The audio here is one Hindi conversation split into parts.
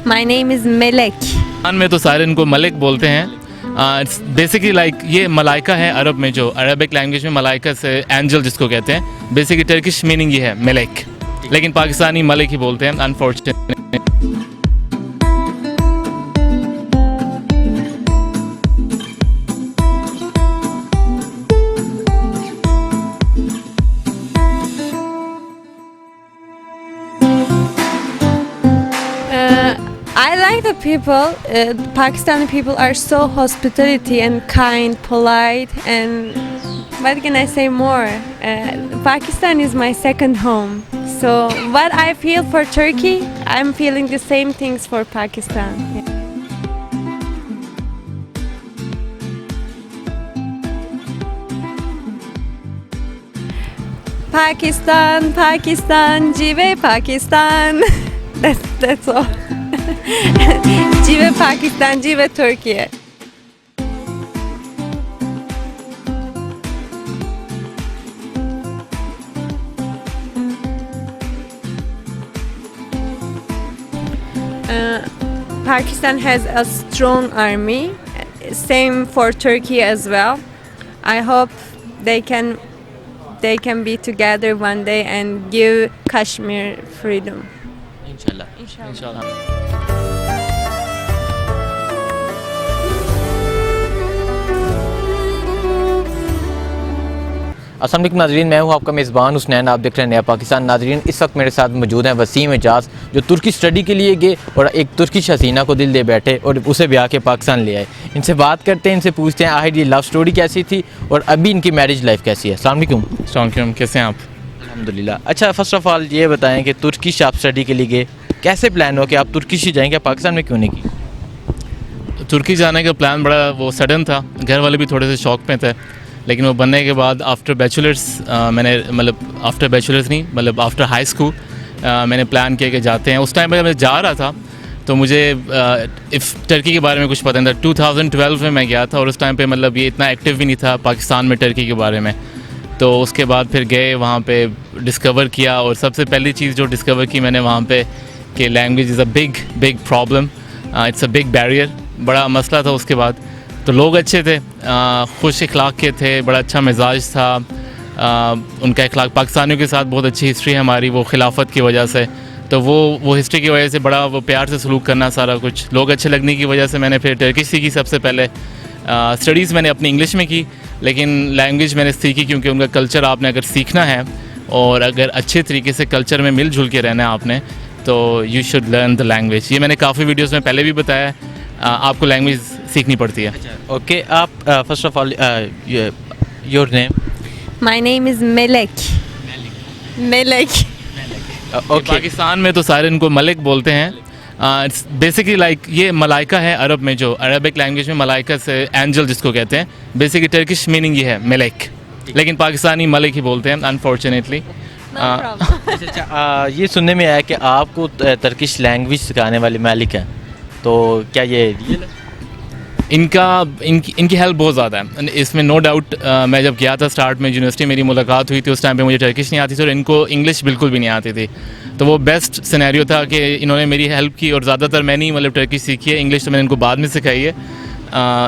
My name is Melek. Quran में तो सारे इनको मलिक बोलते हैं. इट्स बेसिकली लाइक ये मलाइका है अरब में, जो अरबिक लैंग्वेज में मलाइका से एंजल जिसको कहते हैं. बेसिकली टर्किश मीनिंग ये है मलिक, लेकिन पाकिस्तानी मलिक ही बोलते हैं unfortunately. I like the people. Pakistani people are so hospitality and kind, polite, and what can I say more? Pakistan is my second home. So what I feel for Turkey, I'm feeling the same things for Pakistan. Pakistan, Pakistan, Jive Pakistan. That's all. Jive Pakistan, Jive Turkey. Pakistan has a strong army, same for Turkey as well. I hope they can be together one day and give Kashmir freedom. इंशाल्लाह. अस्सलाम वालेकुम नाज़रीन, मैं हूँ आपका मेज़बान हुसनैन. आप देख रहे हैं नया पाकिस्तान. नाज़रीन, इस वक्त मेरे साथ मौजूद हैं वसीम एजाज, जो तुर्की स्टडी के लिए गए और एक तुर्किश हसीना को दिल दे बैठे और उसे ब्याह के पाकिस्तान ले आए. इनसे बात करते हैं, इनसे पूछते हैं आखिर ये लव स्टोरी कैसी थी और अभी इनकी मैरिज लाइफ कैसी है. अस्सलाम वालेकुम. शौकीन, कैसे हैं आप? अल्हम्दुलिल्लाह. अच्छा, फ़र्स्ट ऑफ़ ऑल ये बताएँ कि तुर्किश आप स्टडी के लिए गए, कैसे प्लान हो कि आप तुर्किश ही जाएंगे, पाकिस्तान में क्यों नहीं की? तुर्की जाने का प्लान बड़ा वो सडन था. घर वाले भी थोड़े से शौक में थे, लेकिन वो बनने के बाद आफ्टर बैचलर्स मैंने आफ्टर हाई स्कूल मैंने प्लान किया कि जाते हैं. उस टाइम पर मैं जा रहा था तो मुझे टर्की के बारे में कुछ पता नहीं था. 2012 में मैं गया था और उस टाइम पे मतलब ये इतना एक्टिव भी नहीं था पाकिस्तान में टर्की के बारे में. तो उसके बाद फिर गए वहाँ पे, डिस्कवर किया. और सबसे पहली चीज़ जो डिस्कवर की मैंने वहाँ पे कि language is a big problem. It's a big barrier, बड़ा मसला था. उसके बाद तो लोग अच्छे थे, खुश इखलाक के थे, बड़ा अच्छा मिजाज था. उनका इखलाक, पाकिस्तानियों के साथ बहुत अच्छी हिस्ट्री है हमारी वो खिलाफत की वजह से. तो वो हिस्ट्री की वजह से बड़ा वो प्यार से सलूक करना, सारा कुछ लोग अच्छे लगने की वजह से मैंने फिर टर्किश सीखी. सबसे पहले स्टडीज़ मैंने अपनी इंग्लिश में की, लेकिन लैंग्वेज मैंने सीखी क्योंकि उनका कल्चर आपने अगर सीखना है और अगर अच्छे तरीके से कल्चर में मिलजुल के रहना है आपने, तो you should learn the language. ये मैंने काफ़ी वीडियोस में पहले भी बताया. आपको लैंग्वेज सीखनी पड़ती है. ओके, आप first of all your name? My name is Melek. Melek. Okay. Pakistan में तो सारे इनको मलिक बोलते हैं. इट्स बेसिकली लाइक ये मलाइका है अरब में, जो अरबिक लैंग्वेज में मलाइका से एंजल जिसको कहते हैं. बेसिकली टर्किश मीनिंग ये है मलिक, लेकिन पाकिस्तानी मलिक ही बोलते हैं अनफॉर्चुनेटली. अच्छा, ये सुनने में आया कि आपको तुर्किश लैंग्वेज सिखाने वाले मालिक हैं, तो क्या ये रियल है? इनकी हेल्प बहुत ज़्यादा है इसमें, नो डाउट. मैं जब गया था स्टार्ट में यूनिवर्सिटी मेरी मुलाकात हुई थी, उस टाइम पे मुझे टर्किश नहीं आती थी और इनको इंग्लिश बिल्कुल भी नहीं आती थी. तो वो बेस्ट सिनेरियो था कि इन्होंने मेरी हेल्प की. और ज़्यादातर मैंने ही मतलब टर्किश सीखी है, इंग्लिश तो मैंने इनको बाद में सिखाई है.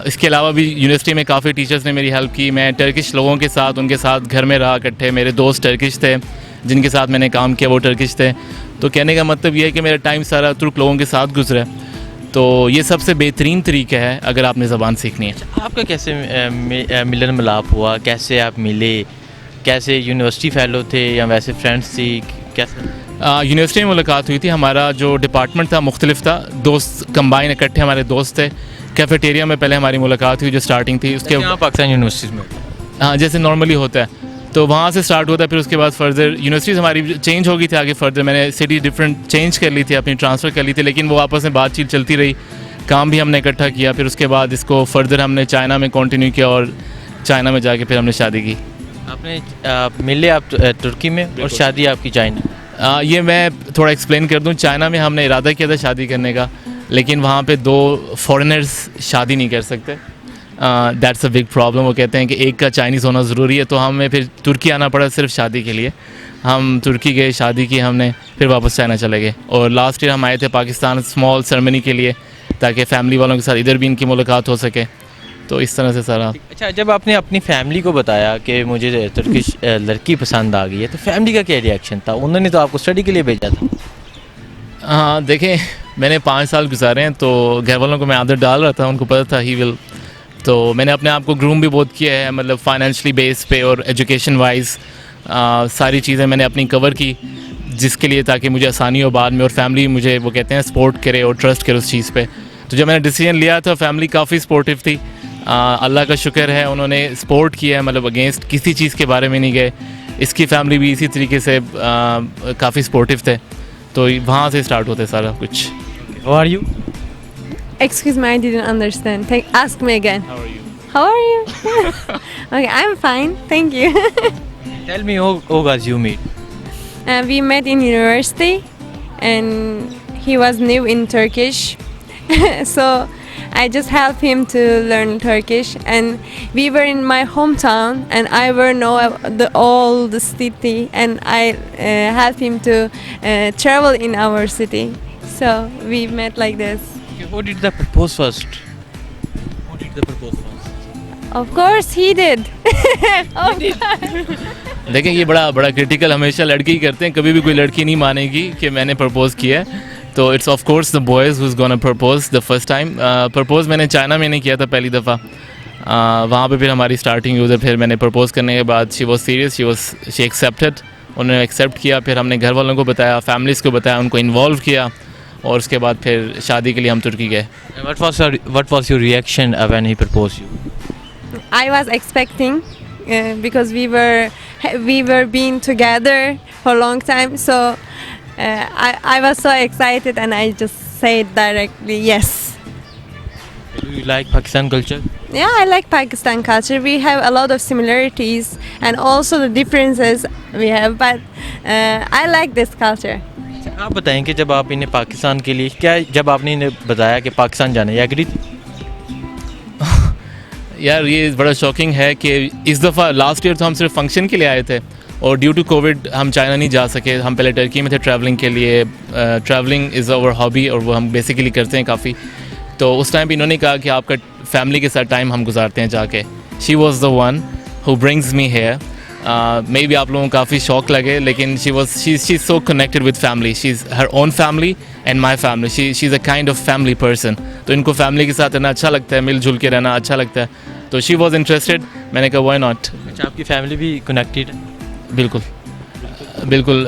इसके अलावा भी यूनिवर्सिटी में काफ़ी टीचर्स ने मेरी हेल्प की. मैं टर्किश लोगों के साथ, उनके साथ घर में रहा इकट्ठे. मेरे दोस्त टर्किश थे जिनके साथ मैंने काम किया, वो टर्किश थे. तो कहने का मतलब ये है कि मेरा टाइम सारा तुर्क लोगों के साथ गुजरा. तो ये सबसे बेहतरीन तरीका है अगर आपने ज़बान सीखनी है. आपका कैसे मिलन मिलाप हुआ, कैसे आप मिले, कैसे यूनिवर्सिटी फेलो थे या वैसे फ्रेंड्स थी, कैसे? यूनिवर्सिटी में मुलाकात हुई थी. हमारा जो डिपार्टमेंट था मुख्तलिफ था, दोस्त कंबाइन इकट्ठे हमारे दोस्त थे. कैफेटेरिया में पहले हमारी मुलाकात हुई जो स्टार्टिंग थी. उसके पाकिस्तान यूनिवर्सिटीज़ में हाँ जैसे नॉर्मली होता है, तो वहाँ से स्टार्ट हुआ था. फिर उसके बाद फर्दर यूनिवर्सिटीज़ हमारी चेंज हो गई थी. आगे फर्दर मैंने सिटी डिफरेंट चेंज कर ली थी, अपनी ट्रांसफ़र कर ली थी, लेकिन वो आपस में बातचीत चलती रही. काम भी हमने इकट्ठा किया. फिर उसके बाद इसको फर्दर हमने चाइना में कंटिन्यू किया और चाइना में जाके फिर हमने शादी की. आपने मिले आप तुर्की में और शादी आपकी चाइना? ये मैं थोड़ा एक्सप्लेन कर दूँ. चाइना में हमने इरादा किया था शादी करने का, लेकिन वहाँ पे दो फॉरेनर्स शादी नहीं कर सकते. That's a big problem. वो कहते हैं कि एक का चाइनीज़ होना ज़रूरी है, तो हमें फिर तुर्की आना पड़ा सिर्फ शादी के लिए। हम तुर्की गए, शादी की हमने, फिर वापस चाइना चले गए। और लास्ट ईयर हम आए थे पाकिस्तान स्मॉल सेरेमनी के लिए, ताकि फैमिली वालों के साथ इधर भी इनकी मुलाकात हो सके। तो इस तरह से सारा। अच्छा, जब आपने अपनी फैमिली को बताया कि मुझे तुर्किश लड़की पसंद आ गई है, तो फैमिली का क्या रिएक्शन था? उन्होंने तो आपको स्टडी के लिए भेजा था। हाँ देखें, मैंने 5 साल गुजारे हैं, तो घर वालों को मैं आदत डाल रहा था, उनको पता था ही विल। तो मैंने अपने आप को ग्रूम भी बहुत किया है, मतलब फाइनेंशियली बेस पे और एजुकेशन वाइज सारी चीज़ें मैंने अपनी कवर की, जिसके लिए ताकि मुझे आसानी हो बाद में, और फैमिली मुझे वो कहते हैं सपोर्ट करे और ट्रस्ट करे उस चीज़ पे। तो जब मैंने डिसीजन लिया था, फैमिली काफ़ी सपोर्टिव थी। अल्लाह का शुक्र है, उन्होंने सपोर्ट किया है, मतलब अगेंस्ट किसी चीज़ के बारे में नहीं गए। इसकी फैमिली भी इसी तरीके से काफ़ी सपोर्टिव थे, तो वहाँ से स्टार्ट होते सारा कुछ। How are you? Excuse me, I didn't understand. Ask me again. How are you? How are you? Okay, I'm fine. Thank you. Tell me how guys you meet. We met in university, and he was new in Turkish, so I just helped him to learn Turkish. And we were in my hometown, and I were know all the city, and I helped him to travel in our city. So we met like this. Okay, who did the propose first? Who did the propose first? Of course, he did. देखें, ये बड़ा क्रिटिकल हमेशा लड़के ही करते हैं, कभी भी कोई लड़की नहीं मानेगी कि मैंने प्रपोज़ किया है। तो it's of course the boys whose gonna propose the first time. Propose मैंने चाइना में नहीं किया था पहली दफ़ा, वहाँ पे फिर हमारी स्टार्टिंग हुई उधर। फिर मैंने प्रपोज़ करने के बाद she was serious, she accepted, उन्होंने एक्सेप्ट किया। फिर हमने घर वालों को बताया, फैमिलीज़ को बताया, उनको इन्वॉल्व किया, और उसके बाद फिर शादी के लिए हम तुर्की गए। What was your reaction when he proposed you? I was expecting because we were being together for a long time, so I was so excited, and I just said directly yes. Do you like Pakistan culture? Yeah, I like Pakistan culture. We have a lot of similarities and also the differences we have, but I like this culture. आप बताएं कि जब आप इन्हें पाकिस्तान के लिए, क्या जब आपने इन्हें बताया कि पाकिस्तान जाना है, एग्री? यार ये बड़ा शॉकिंग है कि इस दफ़ा लास्ट ईयर तो हम सिर्फ फंक्शन के लिए आए थे, और ड्यू टू कोविड हम चाइना नहीं जा सके। हम पहले टर्की में थे ट्रैवलिंग के लिए। ट्रैवलिंग इज़ आवर हॉबी, और वो हम बेसिकली करते हैं काफ़ी। तो उस टाइम भी इन्होंने कहा कि आपका फैमिली के साथ टाइम हम गुजारते हैं जाके। She was the one who brings me here. May be आप लोगों को काफ़ी शौक लगे, लेकिन she is so connected with family. She is her own family and my family. She is a kind of family person. तो इनको फैमिली के साथ रहना अच्छा लगता है, मिलजुल के रहना अच्छा लगता है। तो शी वॉज इंटरेस्टेड, मैंने कहा वाई नॉट। अच्छा, आपकी फैमिली भी कनेक्टेड है? बिल्कुल बिल्कुल।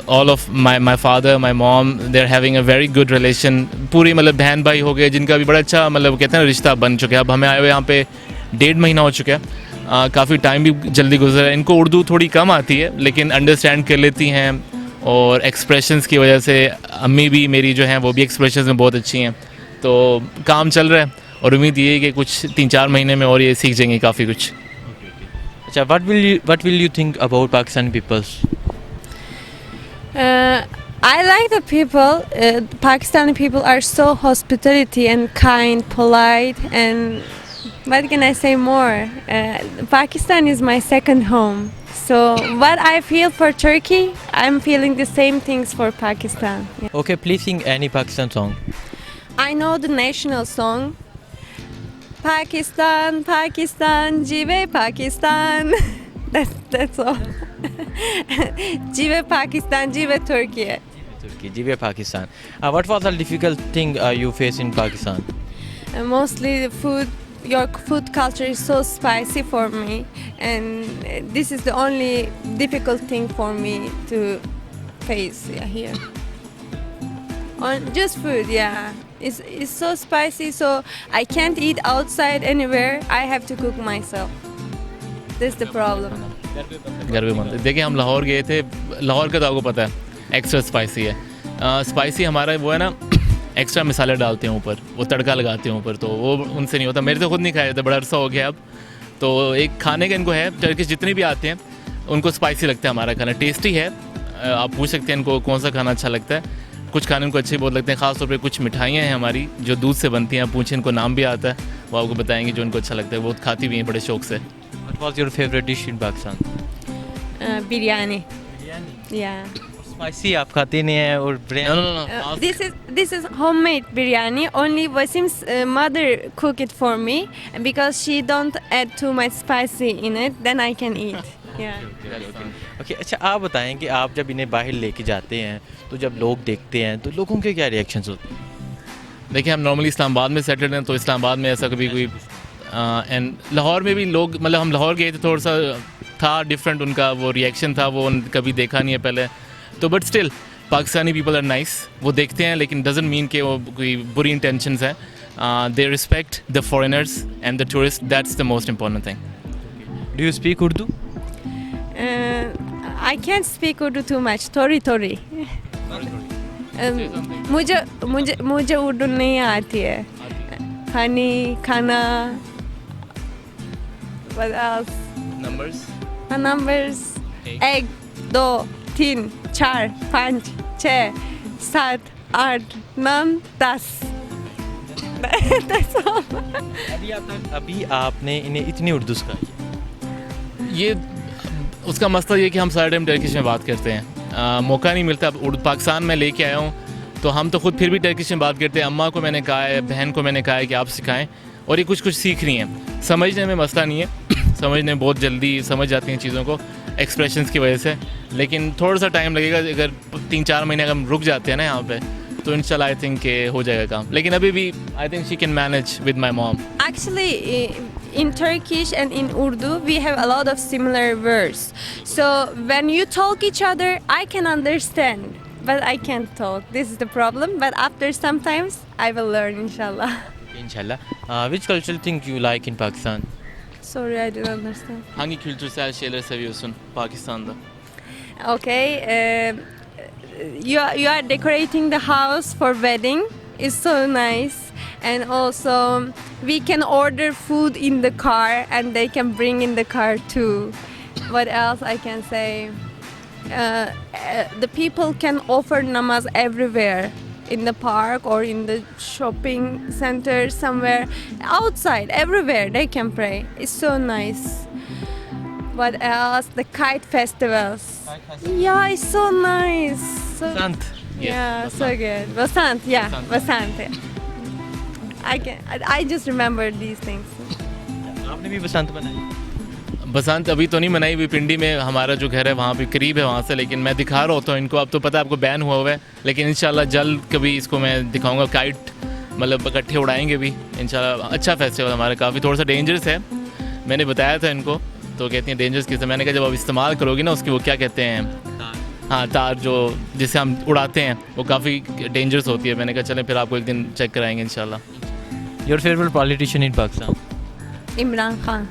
All of my father, my mom, they are having a very good relation. पूरी मतलब बहन भाई हो गए, जिनका भी बड़ा अच्छा मतलब कहते हैं ना रिश्ता बन चुका है। अब हमें आए हुए यहाँ पे 1.5 महीना हो चुका है। काफ़ी टाइम भी जल्दी गुजरा है। इनको उर्दू थोड़ी कम आती है, लेकिन अंडरस्टैंड कर लेती हैं, और एक्सप्रेशंस की वजह से अम्मी भी मेरी जो हैं वो भी एक्सप्रेशंस में बहुत अच्छी हैं। तो काम चल रहा है, और उम्मीद ये है कि कुछ 3-4 महीने में और ये सीख जाएंगे काफ़ी कुछ। अच्छा, what will you think about Pakistani peoples? I like the people. Pakistani people are so hospitality and kind, polite, and what can I say more? Pakistan is my second home. So what I feel for Turkey, I'm feeling the same things for Pakistan. Yeah. Okay, please sing any Pakistan song. I know the national song. Pakistan, Pakistan, Jive Pakistan. That's all. Jive Pakistan, Jive Turkey. Turkey, Jive Pakistan. What was the difficult thing you face in Pakistan? Mostly the food. Your food culture is so spicy for me, and this is the only difficult thing for me to face here. On just food, yeah. It's so spicy, so I can't eat outside anywhere. I have to cook myself. That's the problem. घर पे बनते। देखिए, हम लाहौर गए थे। लाहौर का तो आपको पता है एक्स्ट्रा स्पाइसी है। स्पाइसी हमारा वो है ना, एक्स्ट्रा मसाले डालते हैं ऊपर, वो तड़का लगाते हैं ऊपर, तो वो उनसे नहीं होता। मेरे तो खुद नहीं खाया जाता, बड़ा अरसा हो गया अब। तो एक खाने का इनको है, टर्किश जितने भी आते हैं उनको स्पाइसी लगता है हमारा खाना। टेस्टी है, आप पूछ सकते हैं इनको कौन सा खाना अच्छा लगता है। कुछ खाने इनको अच्छे बहुत लगते हैं, ख़ासतौर पे कुछ मिठाइयाँ हैं हमारी जो दूध से बनती हैं, आप पूछें इनको नाम भी आता है, वो आपको बताएंगे जो उनको अच्छा लगता है, वो खाती भी हैं बड़े शौक से। What was your favorite dish in Pakistan? Biryani. Biryani. Yeah. Spicy आप खाते नहीं हैं और no biryani no no, This is homemade biryani. Only Wasim's mother cook it for me because she don't add too much spicy in it. Then I can eat. Yeah. Okay अच्छा आप बताएं कि आप जब इन्हें बाहर लेके जाते हैं तो जब लोग देखते हैं तो लोगों के क्या रिएक्शंस होते हैं? देखिए हम नॉर्मली इस्लामाबाद में सेटल्ड हैं, तो इस्लामाबाद में ऐसा कभी कोई एंड लाहौर में भी लोग, मतलब हम लाहौर गए थे, थोड़ा सा था डिफरेंट उनका वो रिएक्शन था, वो कभी देखा नहीं है पहले तो, but still Pakistani people are nice, वो देखते हैं लेकिन डजंट मीन कि वो कोई बुरी इंटेंशंस हैं, they respect the foreigners and the tourist, that's the most important thing. Do you speak Urdu? I can't speak Urdu too much. Tori. मुझे उर्दू नहीं आती है। Honey, खाना, what else? Numbers. एक, 2, 3, 4, 5, 6, 7, 8, 9, 10. That's all. अभी आपने इन्हें इतनी उर्दू सिखाई? ये उसका मसला ये कि हम सारे टाइम टर्किश में बात करते हैं, मौका नहीं मिलता। अब पाकिस्तान में लेके आया हूँ तो हम तो खुद फिर भी टर्किश में बात करते हैं। अम्मा को मैंने कहा है, बहन को मैंने कहा है कि आप सिखाएं, और ये कुछ सीख रही हैं। समझने में मसला नहीं है, समझने में बहुत जल्दी समझ जाती हैं चीज़ों को एक्सप्रेशंस की वजह से, लेकिन थोड़ा सा टाइम लगेगा। अगर 3-4 महीने अगर हम रुक जाते हैं ना यहाँ पे तो इंशाल्लाह आई थिंक हो जाएगा काम, लेकिन अभी भी I think she can manage with my mom. Actually, in Turkish and in Urdu, we have a lot of similar words. So when you talk each other, I can understand, but I can't talk. This is the problem. But after sometimes, I will learn, inshallah. इंशाल्लाह। Which cultural thing you like in Pakistan? Sorry, I didn't understand. Hangi kültürsel şeyleri seviyorsun Pakistan'da? Okay, you are decorating the house for wedding. It's so nice. And also we can order food in the car and they can bring in the car too. What else I can say? The people can offer namaz everywhere, in the park or in the shopping center, somewhere outside, everywhere they can pray. It's so nice. What else? The kite festivals. Yeah, it's so nice. So, Sant. yeah, so good. Vasant, yeah, Vasant. I just remember these things. आपने भी बसंत बनाई? बसंत अभी तो नहीं मनाई हुई, पिंडी में हमारा जो घर है वहाँ पे करीब है वहाँ से, लेकिन मैं दिखा रहा होता हूँ इनको। अब तो पता है आपको बैन हुआ है, लेकिन इंशाल्लाह जल्द कभी इसको मैं दिखाऊंगा। काइट मतलब इकट्ठे उड़ाएंगे भी इंशाल्लाह। अच्छा फेस्टिवल हमारा, काफ़ी थोड़ा सा डेंजरस है, मैंने बताया था इनको, तो कहती हैं डेंजरस किस, मैंने कहा जब आप इस्तेमाल करोगे ना उसकी, वो क्या कहते हैं, हाँ तार जो जिससे हम उड़ाते हैं, वो काफ़ी डेंजरस होती है। मैंने कहा चलें फिर आपको एक दिन चेक कराएंगे इंशाल्लाह। Your favorite politician in Pakistan? Imran Khan.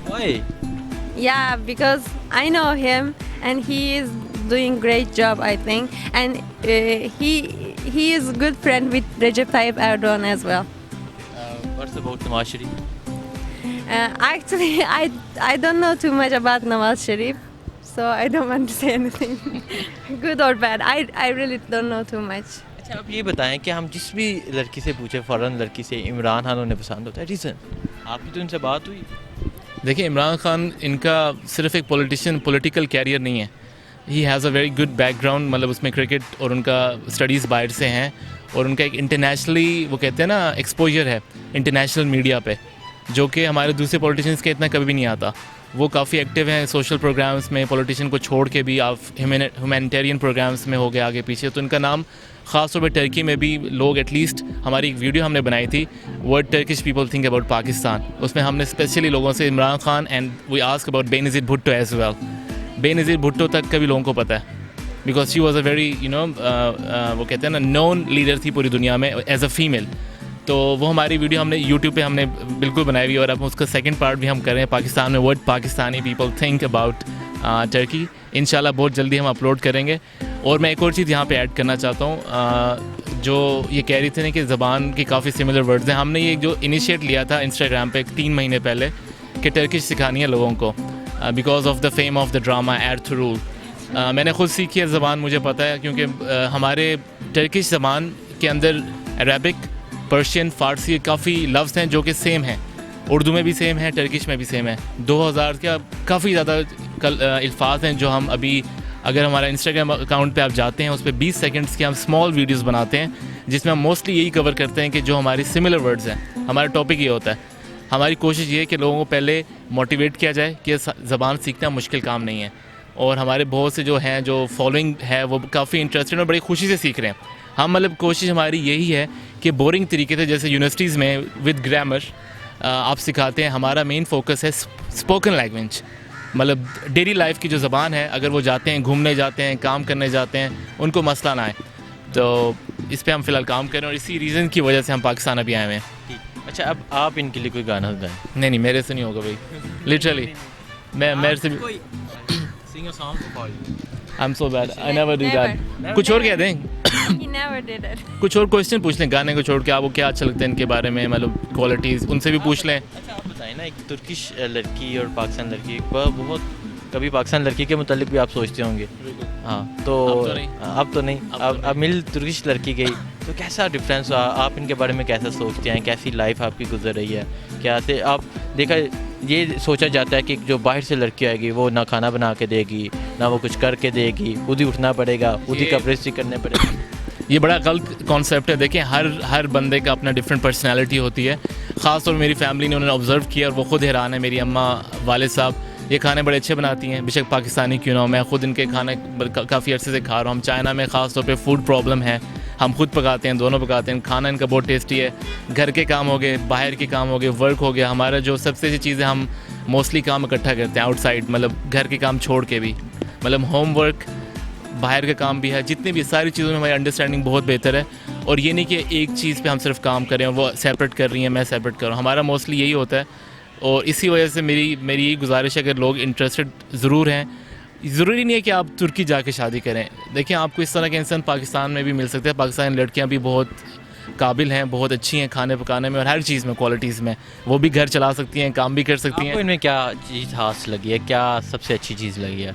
Why? Yeah, because I know him and he is doing great job, I think, and he is a good friend with Recep Tayyip Erdogan as well. What's about Nawaz Sharif? Actually, I don't know too much about Nawaz Sharif, so I don't want to say anything good or bad. I really don't know too much. अच्छा आप ये बताएं कि हम जिस भी लड़की से पूछे, फ़ौरन लड़की से इमरान खान उन्हें पसंद होता है, रीज़न? आपकी तो इनसे बात हुई? देखिए इमरान खान इनका सिर्फ एक पॉलिटिकल कैरियर नहीं है, he has a very good background, मतलब उसमें क्रिकेट और उनका स्टडीज़ बाहर से हैं, और उनका एक इंटरनेशनली वो कहते हैं ना एक्सपोजर है इंटरनेशनल मीडिया पे, जो कि हमारे दूसरे पॉलिटिशियंस के इतना कभी भी नहीं आता। वो काफ़ी एक्टिव हैं सोशल प्रोग्राम्स में, पॉलिटिशियन को छोड़ के भी आप ह्यूमैनिटेरियन प्रोग्राम्स में हो गए आगे पीछे, तो इनका नाम ख़ास तौर पर टर्की में भी लोग, एटलीस्ट हमारी एक वीडियो हमने बनाई थी, what Turkish people think about Pakistan, उसमें हमने स्पेशली लोगों से Imran Khan and we ask about Benazir Bhutto as well. Benazir Bhutto तक कभी लोगों को पता है, because she was a very वो कहते हैं ना नोन लीडर थी पूरी दुनिया में एज अ फीमेल। तो वो हमारी वीडियो हमने यूट्यूब पे हमने बिल्कुल बनाई हुई है, और अब उसका सेकंड पार्ट भी हम कर रहे हैं, पाकिस्तान में what Pakistani people think about Turkey. इंशाल्लाह बहुत जल्दी हम अपलोड करेंगे। और मैं एक और चीज़ यहाँ पे ऐड करना चाहता हूँ, जो ये कह रही थी ना कि ज़बान की काफ़ी सिमिलर वर्ड्स हैं, हमने ये जो इनिशिएट लिया था इंस्टाग्राम पे 3 महीने पहले कि टर्किश सिखानी है लोगों को, because of the fame of the drama Ertugrul. मैंने ख़ुद सीखी है ज़बान, मुझे पता है, क्योंकि हमारे टर्किश ज़बान के अंदर अरबिक पर्शियन, फ़ारसी, काफ़ी लफ्ज़ हैं जो कि सेम हैं, उर्दू में भी सेम है, टर्किश में भी सेम है। 2000 का काफ़ी ज़्यादा अल्फाज हैं जो हम अभी, अगर हमारा इंस्टाग्राम अकाउंट पे आप जाते हैं, उस पर 20 सेकंड्स के हम स्मॉल वीडियोस बनाते हैं जिसमें हम मोस्टली यही कवर करते हैं कि जो हमारी सिमिलर वर्ड्स हैं। हमारा टॉपिक ये होता है, हमारी कोशिश ये है कि लोगों को पहले मोटिवेट किया जाए कि ज़बान सीखना मुश्किल काम नहीं है। और हमारे बहुत से जो हैं, जो फॉलोइंग है, वो काफ़ी इंटरेस्टेड और बड़ी खुशी से सीख रहे हैं। हम मतलब कोशिश हमारी यही है कि बोरिंग तरीके से, जैसे यूनिवर्सिटीज़ में विद ग्रामर आप सिखाते हैं, हमारा मेन फोकस है स्पोकन लैंग्वेज, मतलब डेली लाइफ की जो ज़बान है, अगर वो जाते हैं, घूमने जाते हैं, काम करने जाते हैं, उनको मसला ना आए। तो इस पे हम फ़िलहाल काम कर रहे हैं और इसी रीज़न की वजह से हम पाकिस्तान अभी आए हुए हैं। अच्छा, अब आप इनके लिए कोई गाना गाएं। नहीं, मेरे से नहीं होगा भाई, लिटरली मेरे से sing a song for you. I am so bad, I never do that. कुछ और कह दें, He never did it. कुछ और क्वेश्चन पूछ लें गाने को छोड़ के, आपको क्या अच्छा लगता है इनके बारे में, मतलब क्वालिटीज़ उनसे भी पूछ लें। अच्छा, आप बताएं ना, एक तुर्किश लड़की और पाकिस्तान लड़की, बहुत कभी पाकिस्तान लड़की के मुतालिक भी आप सोचते होंगे। हाँ, तो अब तो नहीं, अब मिल तुर्किश लड़की गई, तो कैसा डिफरेंस हुआ? आप इनके बारे में कैसा सोचते हैं? कैसी लाइफ आपकी गुजर रही है? क्या से आप देखा, ये सोचा जाता है कि जो बाहर से लड़की आएगी वो ना खाना बना के देगी, ना वो कुछ करके देगी, खुद ही उठना पड़ेगा, खुद ही कपड़े स्टिच करने पड़ेगा। ये बड़ा गलत कॉन्सेप्ट है। देखें, हर बंदे का अपना डिफरेंट पर्सनालिटी होती है। ख़ास तौर मेरी फैमिली ने उन्होंने ऑब्ज़र्व किया और वो खुद हैरान है। मेरी अम्मा, वाले साहब ये खाने बड़े अच्छे बनाती हैं, बेशक पाकिस्तानी क्यों ना हो। मैं खुद इनके खाने काफ़ी अर्से से खा रहा हूँ। हम चाइना में ख़ास तौर पे फूड प्रॉब्लम है, हम खुद पकाते हैं, दोनों पकाते हैं। खाना इनका बहुत टेस्टी है। घर के काम हो गए, बाहर के काम हो गए, वर्क हो गया, हमारा जो सबसे अच्छी चीज़ है, हम मोस्टली काम इकट्ठा करते हैं आउटसाइड, मतलब घर के काम छोड़ के भी, मतलब होम वर्क, बाहर का काम भी है, जितनी भी सारी चीज़ों में हमारी अंडरस्टैंडिंग बहुत बेहतर है। और ये नहीं कि एक चीज़ पे हम सिर्फ काम करें और वो सेपरेट कर रही हैं, मैं सेपरेट कर रहा हूँ, हमारा मोस्टली यही होता है। और इसी वजह से मेरी यही गुजारिश है, अगर लोग इंटरेस्टेड ज़रूर हैं, ज़रूरी नहीं है कि आप तुर्की जाके शादी करें। देखिए, आपको इस तरह के इंसान पाकिस्तान में भी मिल सकते हैं। पाकिस्तानी लड़कियाँ भी बहुत काबिल हैं, बहुत अच्छी हैं खाने पकाने में और हर चीज़ में, क्वालिटीज़ में। वो भी घर चला सकती हैं, काम भी कर सकती हैं। आपको इनमें क्या चीज़ खास लगी है? क्या सबसे अच्छी चीज़ लगी है?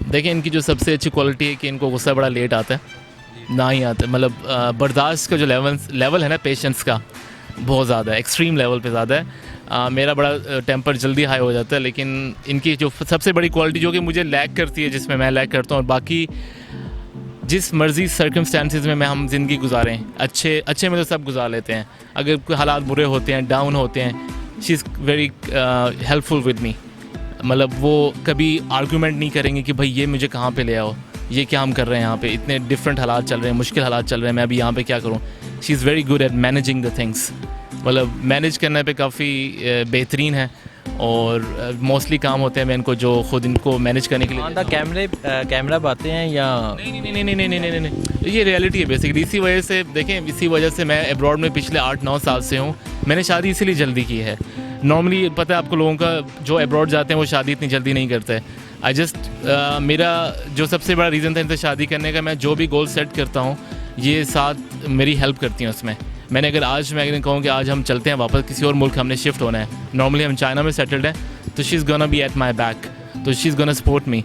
देखिए, इनकी जो सबसे अच्छी क्वालिटी है कि इनको गुस्सा बड़ा लेट आता है, ना ही आता है। मतलब बर्दाश्त का जो लेवल है ना, पेशेंस का, बहुत ज़्यादा है, एक्सट्रीम लेवल पे ज़्यादा है। मेरा बड़ा टेम्पर जल्दी हाई हो जाता है, लेकिन इनकी जो सबसे बड़ी क्वालिटी जो कि मुझे लैक करती है, जिसमें मैं लैक करता हूँ, और बाकी जिस मर्ज़ी सर्कमस्टेंसेस में हम ज़िंदगी गुजारें, अच्छे में तो सब गुजार लेते हैं। अगर कोई हालात बुरे होते हैं, डाउन होते हैं, she is very helpful with me. मतलब वो कभी आर्गूमेंट नहीं करेंगे कि भाई ये मुझे कहाँ पे ले आओ, ये क्या हम कर रहे हैं यहाँ पे, इतने डिफरेंट हालात चल रहे हैं, मुश्किल हालात चल रहे हैं, मैं अभी यहाँ पे क्या करूँ। She is very good at managing the things, मतलब मैनेज करने पे काफ़ी बेहतरीन है। और मोस्टली काम होते हैं मैं इनको जो खुद इनको मैनेज करने के लिए कैमरा बातें हैं या नहीं, ये रियलिटी है बेसिकली। इसी वजह से देखें, इसी वजह से मैं अब्रॉड में पिछले 8-9 साल से हूँ। मैंने शादी इसीलिए जल्दी की है। नॉर्मली पता है आपको, लोगों का जो अब्रॉड जाते हैं वो शादी इतनी जल्दी नहीं करते। मेरा जो सबसे बड़ा रीज़न था इनसे शादी करने का, मैं जो भी गोल सेट करता हूँ ये साथ मेरी हेल्प करती हैं उसमें। मैंने अगर कहूँ कि आज हम चलते हैं वापस किसी और मुल्क, हमने शिफ्ट होना है, नॉर्मली हम चाइना में सेटल्ड हैं, तो she is gonna be at my back, तो she is gonna support me.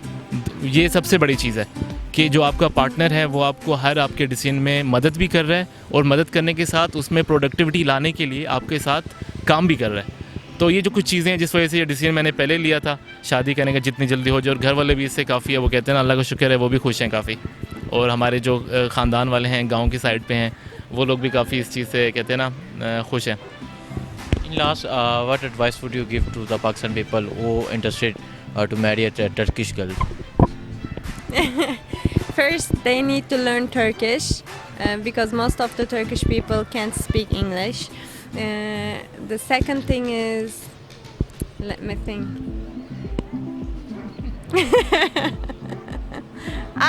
ये सबसे बड़ी चीज़ है कि जो आपका पार्टनर है वो आपको हर आपके डिसीजन में मदद भी कर रहा है, और मदद करने के साथ उसमें प्रोडक्टिविटी लाने के लिए आपके साथ काम भी कर रहा है। तो ये जो कुछ चीज़ें हैं जिस वजह से ये डिसीजन मैंने पहले लिया था शादी करने का, जितनी जल्दी हो जाए, और घर वाले भी इससे काफ़ी है, वो कहते हैं ना, अल्लाह का शुक्र है, वो भी खुश हैं काफ़ी। और हमारे जो ख़ानदान वाले हैं, गांव की साइड पे हैं, वो लोग भी काफ़ी इस चीज़ से कहते हैं ना खुश हैं। In last what advice would you give to the Pakistan people who interested to marry a Turkish girl? First, they need to learn Turkish because most of the Turkish people can't speak English. The second thing is, let me think.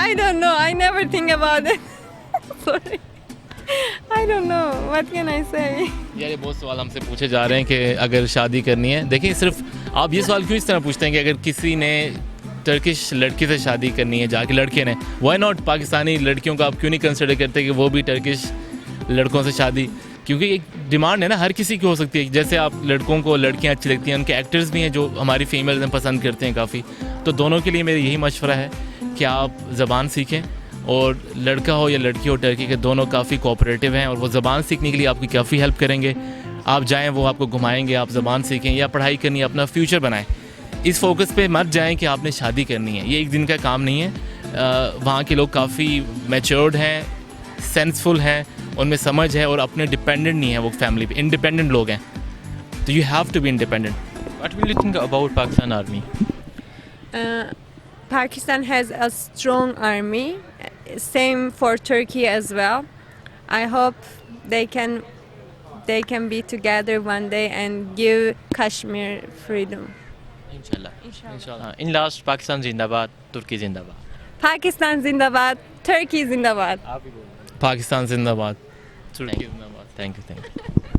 I don't know. I never think about it. Sorry. I don't know. What can I say? यार, ये बहुत सवाल हमसे पूछे जा रहे हैं कि अगर शादी करनी है। देखिए, सिर्फ आप ये सवाल क्यों इस तरह पूछते हैं कि अगर किसी ने टर्किश लड़की से शादी करनी है जाके, लड़के ने, वाई नॉट पाकिस्तानी लड़कियों को आप क्यों नहीं कंसिडर करते कि वो भी टर्किश लड़कों से शादी? क्योंकि एक डिमांड है ना, हर किसी की हो सकती है। जैसे आप लड़कों को लड़कियां अच्छी लगती हैं, उनके एक्टर्स भी हैं जो हमारी फीमेल पसंद करते हैं काफ़ी। तो दोनों के लिए मेरा यही मशवरा है कि आप ज़बान सीखें और लड़का हो या लड़की हो टर्की के दोनों काफ़ी कोऑपरेटिव हैं और वो ज़बान सीखने के लिए आपकी काफ़ी हेल्प करेंगे। आप जाएं वो आपको घुमाएंगे, आप ज़बान सीखें या पढ़ाई करनी है, अपना फ्यूचर बनाएं। इस फोकस पे मत जाएं कि आपने शादी करनी है, ये एक दिन का काम नहीं है। वहाँ के लोग काफ़ी मैच्योर्ड हैं, सेंसफुल हैं, उनमें समझ है और अपने डिपेंडेंट नहीं है वो फैमिली पे, इंडिपेंडेंट लोग हैं। तो you have to be independent. What will you think about Pakistan Army? Pakistan has a strong army, same for Turkey as well. I hope they can be together one day and give Kashmir freedom. Inshallah. In last, Pakistan Zindabad, Turkey Zindabad. Pakistan Zindabad, Turkey Zindabad. Pakistan जिंदाबाद, तुर्की जिंदाबाद। Thank you.